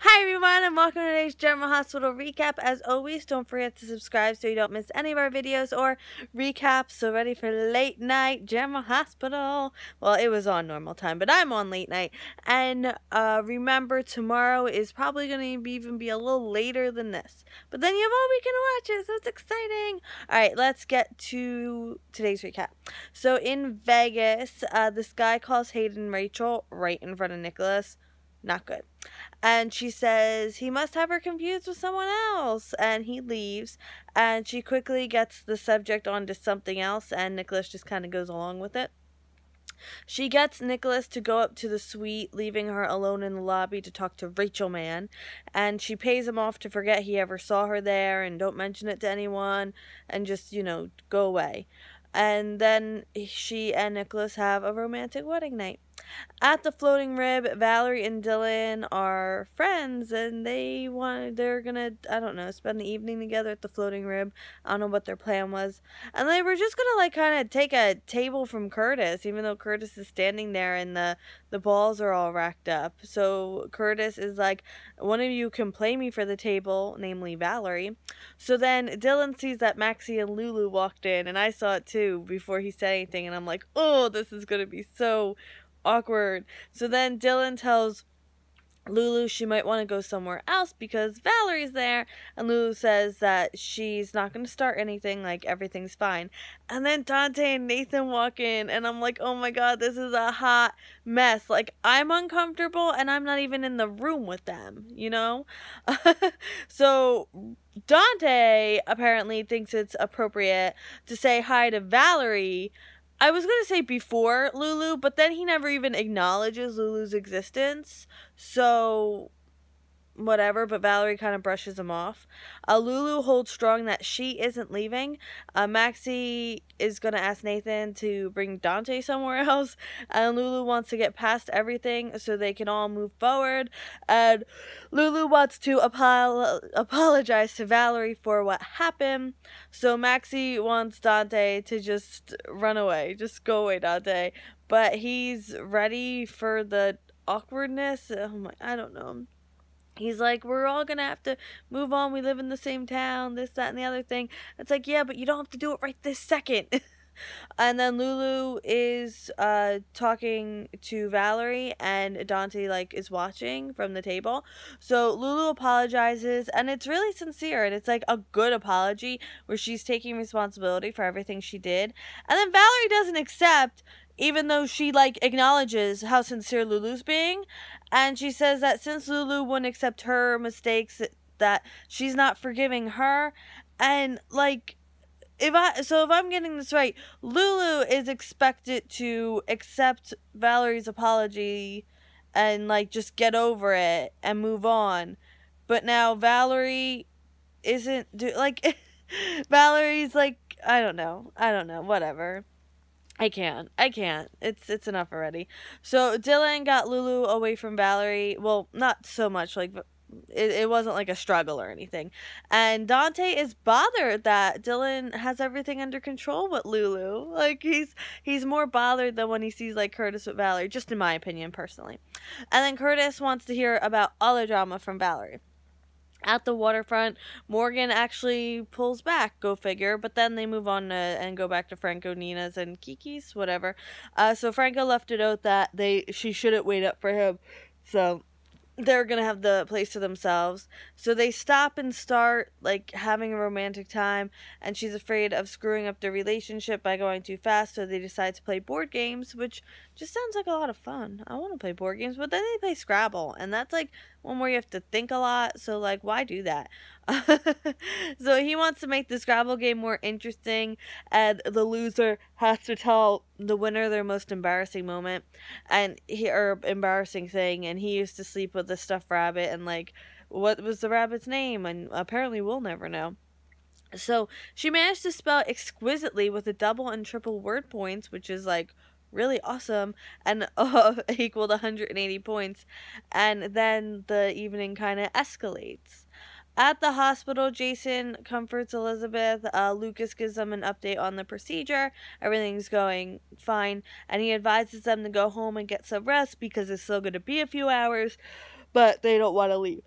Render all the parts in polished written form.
Hi everyone, and welcome to today's General Hospital recap. As always, don't forget to subscribe so you don't miss any of our videos or recaps. So ready for late night General Hospital. Well, it was on normal time, but I'm on late night. And remember, tomorrow is probably going to even be a little later than this. But then you have all weekend to watch it, so it's exciting. Alright, let's get to today's recap. So in Vegas, this guy calls Hayden Rachel right in front of Nicholas. Not good. And she says he must have her confused with someone else. And he leaves. And she quickly gets the subject onto something else. And Nicholas just kind of goes along with it. She gets Nicholas to go up to the suite, leaving her alone in the lobby to talk to Rachel Man. And she pays him off to forget he ever saw her there. And don't mention it to anyone. And just, go away. And then she and Nicholas have a romantic wedding night. At the floating rib, Valerie and Dylan are friends, and they're gonna, I don't know, spend the evening together at the floating rib. I don't know what their plan was. And they were just gonna, kind of take a table from Curtis, even though Curtis is standing there and the balls are all racked up. So Curtis is like, one of you can play me for the table, namely Valerie. So then Dylan sees that Maxie and Lulu walked in, and I saw it too before he said anything, and I'm like, oh, this is gonna be so awkward. So then Dylan tells Lulu she might want to go somewhere else because Valerie's there, and Lulu says that she's not going to start anything, like everything's fine. And then Dante and Nathan walk in, and I'm like, oh my god, this is a hot mess. Like, I'm uncomfortable, and I'm not even in the room with them, So Dante apparently thinks it's appropriate to say hi to Valerie. I was going to say before Lulu, but then he never even acknowledges Lulu's existence. So, whatever, but Valerie kind of brushes him off. Lulu holds strong that she isn't leaving. Maxie is going to ask Nathan to bring Dante somewhere else. And Lulu wants to get past everything so they can all move forward. And Lulu wants to apologize to Valerie for what happened. So Maxie wants Dante to just run away. Just go away, Dante. But he's ready for the awkwardness. I don't know. He's like, we're all going to have to move on. We live in the same town, this, that, and the other thing. It's like, yeah, but you don't have to do it right this second. And then Lulu is talking to Valerie, and Dante, is watching from the table. So Lulu apologizes, and it's really sincere. And it's, a good apology where she's taking responsibility for everything she did. And then Valerie doesn't accept, even though she, acknowledges how sincere Lulu's being. And she says that since Lulu wouldn't accept her mistakes, that she's not forgiving her. And, if I'm getting this right, Lulu is expected to accept Valerie's apology and, just get over it and move on. But now Valerie isn't, Valerie's I don't know, whatever. I can't. It's enough already. So Dylan got Lulu away from Valerie. Well, not so much. It wasn't a struggle or anything. And Dante is bothered that Dylan has everything under control with Lulu. He's more bothered than when he sees Curtis with Valerie, just in my opinion personally. And then Curtis wants to hear about all the drama from Valerie. At the waterfront, Morgan actually pulls back, go figure, but then they move on and go back to Franco, Nina's, and Kiki's, whatever. So Franco left a note that she shouldn't wait up for him, so they're gonna have the place to themselves. So they stop and start having a romantic time, and she's afraid of screwing up their relationship by going too fast, so they decide to play board games, which just sounds like a lot of fun. I want to play board games, but then they play Scrabble, and that's one where you have to think a lot, so why do that? So he wants to make the Scrabble game more interesting, and the loser has to tell the winner their most embarrassing moment, or embarrassing thing, and he used to sleep with the stuffed rabbit, and what was the rabbit's name? And apparently we'll never know. So she managed to spell exquisitely with a double and triple word points, which is really awesome, and equaled 180 points. And then the evening kind of escalates. At the hospital, Jason comforts Elizabeth. Lucas gives them an update on the procedure. Everything's going fine, and he advises them to go home and get some rest because it's still going to be a few hours. but they don't want to leave.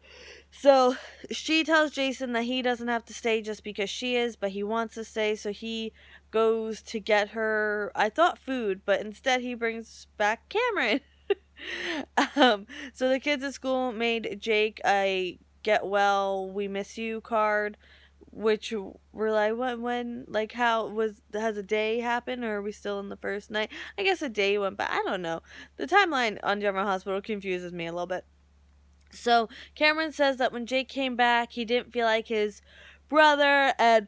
So she tells Jason that he doesn't have to stay just because she is, but he wants to stay, so he goes to get her, I thought food, but instead he brings back Cameron. So the kids at school made Jake a get well, we miss you card, which we're like, when, like, has a day happened, or are we still in the first night? I guess a day went by. I don't know. The timeline on General Hospital confuses me a little bit. So Cameron says that when Jake came back, he didn't feel like his brother, and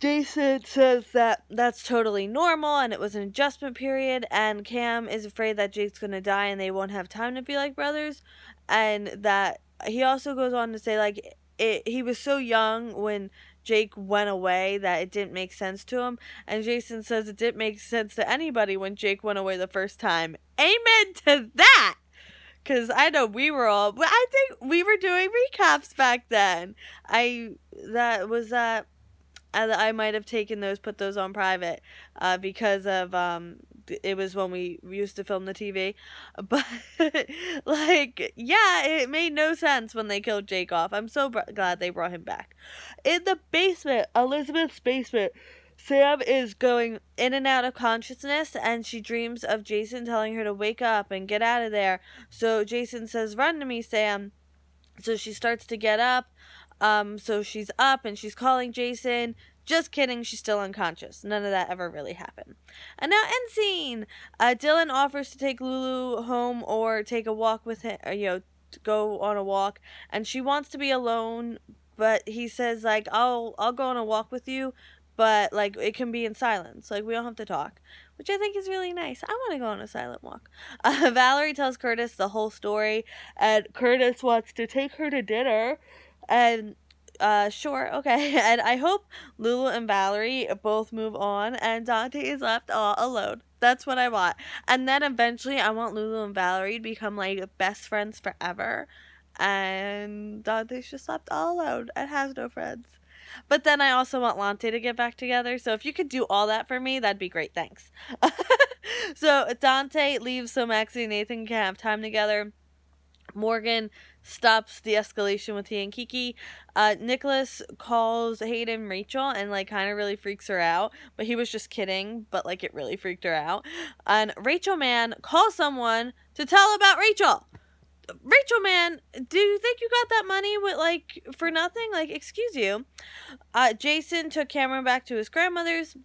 Jason says that that's totally normal and it was an adjustment period, and Cam is afraid that Jake's gonna die and they won't have time to be like brothers, and that he also goes on to say, like, he was so young when Jake went away that it didn't make sense to him, and Jason says it didn't make sense to anybody when Jake went away the first time. Amen to that! Because I know I think we were doing recaps back then. I might have taken those, put those on private, because of, it was when we used to film the TV. But, like, yeah, it made no sense when they killed Jake off. I'm so glad they brought him back. In the basement, Elizabeth's basement, Sam is going in and out of consciousness, and she dreams of Jason telling her to wake up and get out of there. So Jason says, "Run to me, Sam." So she starts to get up. So she's up and she's calling Jason. Just kidding, she's still unconscious. None of that ever really happened. And now, end scene. Dylan offers to take Lulu home or take a walk with him, or, to go on a walk. And she wants to be alone, but he says, like, I'll go on a walk with you, but, like, it can be in silence. Like, we don't have to talk, which I think is really nice. I want to go on a silent walk. Valerie tells Curtis the whole story, and Curtis wants to take her to dinner, and sure, okay. And I hope Lulu and Valerie both move on and Dante is left all alone. That's what I want. And then eventually I want Lulu and Valerie to become, like, best friends forever, and Dante's just left all alone and has no friends. But then I also want Lante to get back together. So if you could do all that for me, that'd be great. Thanks. So Dante leaves so Maxie and Nathan can have time together. Morgan stops the escalation with he and Kiki. Nicholas calls Hayden Rachel and, like, kind of really freaks her out. But he was just kidding. But, like, it really freaked her out. And Rachel Man calls someone to tell about Rachel. Rachel Man, do you think you got that money with, like, for nothing? Like, excuse you. Jason took Cameron back to his grandmother's,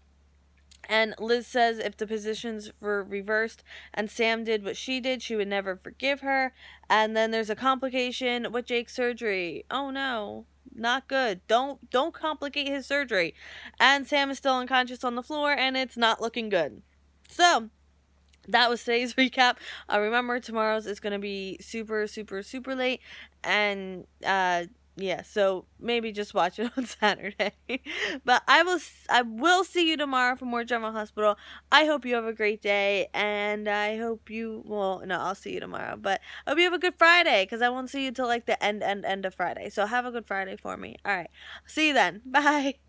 and Liz says if the positions were reversed and Sam did what she did, she would never forgive her. And then there's a complication with Jake's surgery. Oh no, not good. Don't complicate his surgery. And Sam is still unconscious on the floor, and it's not looking good. So that was today's recap. Remember, tomorrow's is going to be super, super, super late. And, yeah, so maybe just watch it on Saturday. But I will see you tomorrow for more General Hospital. I hope you have a great day. And I hope you, well, no, I'll see you tomorrow. But I hope you have a good Friday, because I won't see you till, like, the end of Friday. So have a good Friday for me. All right. See you then. Bye.